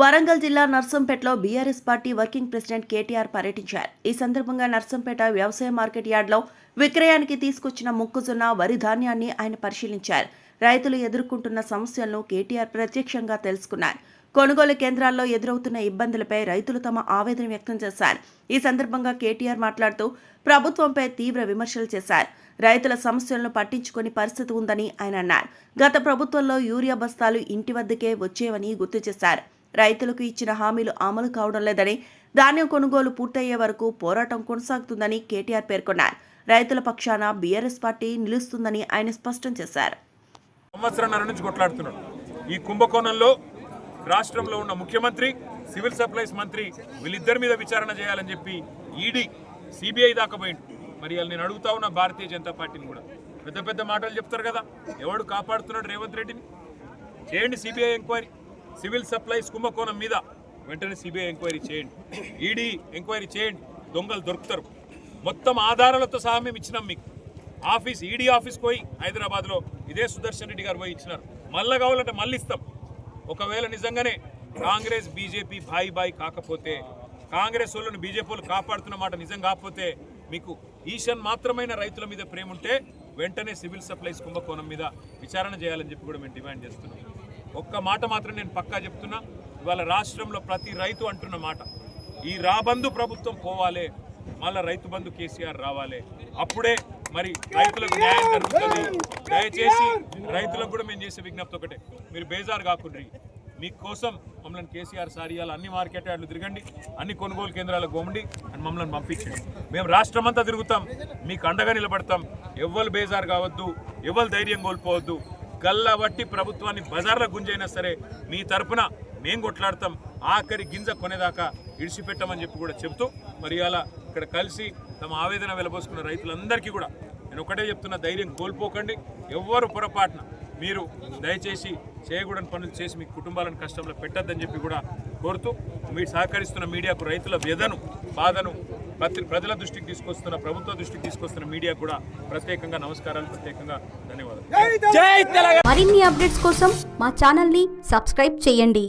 వరంగల్ జిల్లా నర్సంపేటలో BRS party working president KTR పర్యటించారు. ఈ సందర్భంగా నర్సంపేట వ్యవసాయ మార్కెట్ యార్డ్లో విక్రయానికి తీసుకొచ్చిన మొక్కజొన్న, వరి ధాన్యాన్ని ఆయన పరిశీలించారు. రైతులు ఎదుర్కొంటున్న సమస్యలను కేటీఆర్ ప్రత్యక్షంగా తెలుసుకున్నారు. కొనుగోలు కేంద్రాల్లో ఎదురవుతున్న ఇబ్బందులపై రైతులు తమ ఆవేదన వ్యక్తం చేశారు. ఈ సందర్భంగా కేటీఆర్ మాట్లాడుతూ ప్రభుత్వంపై తీవ్ర విమర్శలు చేశారు. రైతుల సమస్యలను పట్టించుకుని పరిస్థితి ఉందని ఆయన అన్నారు. గత ప్రభుత్వంలో యూరియా బస్తాలు ఇంటి వద్దకే వచ్చేవని గుర్తు చేశారు. రైతులకు ఇచ్చిన హామీలు అమలు కావడం లేదని, ధాన్యం కొనుగోలు పూర్తయ్యే వరకు పోరాటం కొనసాగుతుందని కేటీఆర్ పేర్కొన్నారు. రైతుల పక్షాన బీఆర్ఎస్ పార్టీ నిలుస్తుందని ఆయన స్పష్టం చేశారు. సంవత్సరాల నుంచి కొట్లాడుతున్నాడు. ఈ కుంభకోణంలో రాష్ట్రంలో ఉన్న ముఖ్యమంత్రి, సివిల్ సప్లైస్ మంత్రి వీళ్ళిద్దరి మీద విచారణ చేయాలని చెప్పి ఈడీ, సిబిఐ దాకా పోయిండు. మరి నేను అడుగుతా ఉన్న భారతీయ జనతా పార్టీని కూడా, పెద్ద పెద్ద మాటలు చెప్తారు కదా, ఎవడు కాపాడుతున్నాడు రేవంత్ రెడ్డిని? చేయండి సిబిఐ ఎంక్వైరీ. సివిల్ సప్లైస్ కుంభకోణం మీద వెంటనే సిబిఐ ఎంక్వైరీ చేయండి, ఈడీ ఎంక్వైరీ చేయండి. దొంగలు దొరుకుతారు. మొత్తం ఆధారాలతో సహా మేము ఇచ్చినాం మీకు. ఈడీ ఆఫీస్కి పోయి హైదరాబాద్లో ఇదే సుదర్శన్ రెడ్డి గారు పోయి ఇచ్చినారు. మళ్ళీ కావాలంటే మళ్ళీ ఇస్తాం. ఒకవేళ నిజంగానే కాంగ్రెస్ బీజేపీ బాయి కాకపోతే, కాంగ్రెస్ వాళ్ళని బీజేపీ వాళ్ళు కాపాడుతున్న మాట నిజం కాకపోతే, మీకు ఈశాన్ మాత్రమైన రైతుల మీద ప్రేమ ఉంటే వెంటనే సివిల్ సప్లైస్ కుంభకోణం మీద విచారణ చేయాలని చెప్పి కూడా మేము డిమాండ్ చేస్తున్నాం. ఒక్క మాట మాత్రం నేను పక్కా చెప్తున్నా, ఇవాళ రాష్ట్రంలో ప్రతి రైతు అంటున్న మాట, ఈ రాబందు ప్రభుత్వం పోవాలి, మళ్ళీ రైతు బంధు కేసీఆర్ రావాలి, అప్పుడే మరి రైతులకు న్యాయం జరుగుతుంది. దయచేసి రైతులకు కూడా మేము చేసే విజ్ఞప్తి ఒకటే, మీరు బేజారు కాకుండ్రి. మీకోసం మమ్మల్ని కేసీఆర్ సారియాలు అన్ని మార్కెట్ యార్డ్లు తిరగండి, అన్ని కొనుగోలు కేంద్రాలకు పోండి అని మమ్మల్ని పంపించండి. మేము రాష్ట్రం అంతా తిరుగుతాం, మీకు అండగా నిలబడతాం. ఎవ్వరు బేజారు కావద్దు, ఎవరు ధైర్యం కోల్పోవద్దు. గల్లబట్టి ప్రభుత్వాన్ని బజార్లో గుంజైనా సరే మీ తరపున మేము కొట్లాడతాం. ఆఖరి గింజ కొనేదాకా ఇడిచిపెట్టమని చెప్పి కూడా చెప్తూ, మరి అలా ఇక్కడ కలిసి తమ ఆవేదన వెలబోసుకున్న రైతులందరికీ కూడా నేను ఒకటే చెప్తున్నా, ధైర్యం కోల్పోకండి. ఎవ్వరు పొరపాటున మీరు దయచేసి చేయకూడని పనులు చేసి మీ కుటుంబాలను కష్టంలో పెట్టద్దని చెప్పి కూడా కోరుతూ, మీరు సహకరిస్తున్న మీడియాకు, రైతుల వ్యధను, బాధను ప్రజల దృష్టికి తీసుకొస్తున్న, ప్రభుత్వ దృష్టికి తీసుకొస్తున్న మీడియా కూడా ప్రత్యేకంగా నమస్కారాలు, ప్రత్యేకంగా ధన్యవాదాలు. మరిన్ని అప్డేట్స్ కోసం మా ఛానల్ ని సబ్స్క్రైబ్ చేయండి.